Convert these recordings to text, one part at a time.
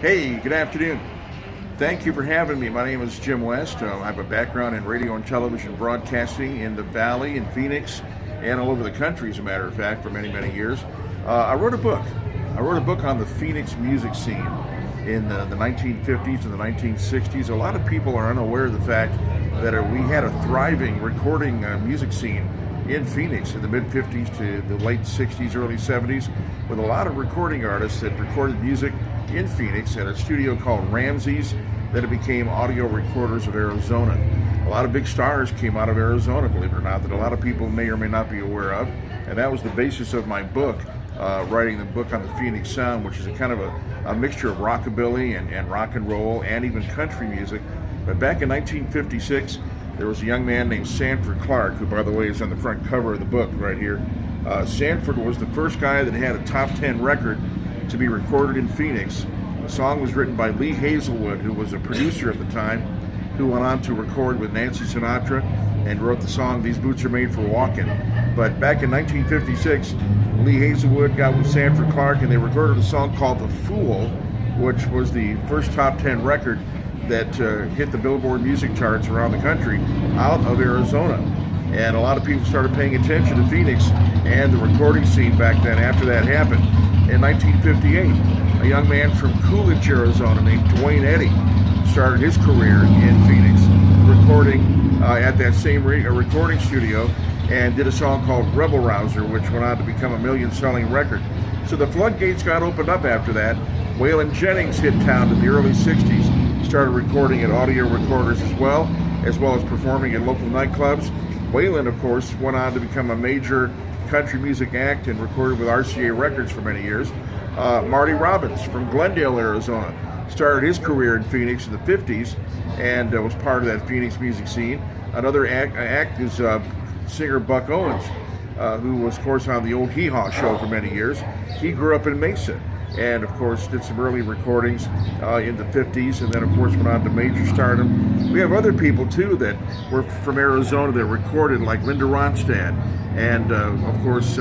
Hey, good afternoon. Thank you for having me. My name is Jim West. I have a background in radio and television broadcasting in the Valley, in Phoenix, and all over the country, as a matter of fact, for many, many years. I wrote a book. I wrote a book on the Phoenix music scene in the 1950s and the 1960s. A lot of people are unaware of the fact that we had a thriving recording music scene in Phoenix in the mid-50s to the late 60s, early 70s, with a lot of recording artists that recorded music in Phoenix at a studio called Ramsey's. Then it became Audio Recorders of Arizona. A lot of big stars came out of Arizona, believe it or not, that a lot of people may or may not be aware of. And that was the basis of my book, writing the book on the Phoenix sound, which is a kind of a mixture of rockabilly and rock and roll and even country music. But back in 1956, there was a young man named Sanford Clark, who, by the way, is on the front cover of the book right here. Sanford was the first guy that had a top 10 record to be recorded in Phoenix. The song was written by Lee Hazelwood, who was a producer at the time, who went on to record with Nancy Sinatra and wrote the song These Boots Are Made for Walking. But back in 1956, Lee Hazelwood got with Sanford Clark and they recorded a song called The Fool, which was the first top 10 record that hit the Billboard music charts around the country out of Arizona. And a lot of people started paying attention to Phoenix and the recording scene back then after that happened. In 1958, a young man from Coolidge, Arizona named Duane Eddy started his career in Phoenix, recording at that same recording studio, and did a song called Rebel Rouser, which went on to become a million-selling record. So the floodgates got opened up after that. Waylon Jennings hit town in the early 60s, started recording at Audio Recorders as well as performing at local nightclubs. Waylon, of course, went on to become a major country music act and recorded with RCA Records for many years. Marty Robbins from Glendale, Arizona, started his career in Phoenix in the 50s and was part of that Phoenix music scene. Another act is singer Buck Owens, who was, of course, on the old Hee Haw show for many years. He grew up in Mesa and, of course, did some early recordings in the 50s, and then, of course, went on to major stardom. We have other people, too, that were from Arizona that recorded, like Linda Ronstadt, and, of course,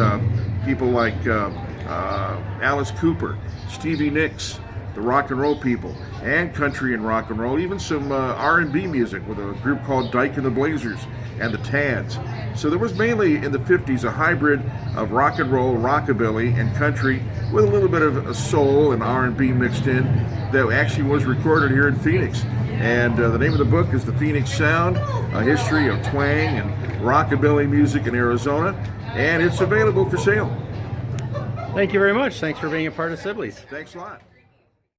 people like Alice Cooper, Stevie Nicks, the rock and roll people, and country and rock and roll, even some R&B music with a group called Dyke and the Blazers and the Tads. So there was mainly in the 50s a hybrid of rock and roll, rockabilly, and country with a little bit of soul and R&B mixed in that actually was recorded here in Phoenix. And the name of the book is The Phoenix Sound, A History of Twang and Rockabilly Music in Arizona, and it's available for sale. Thank you very much. Thanks for being a part of Sibley's. Thanks a lot.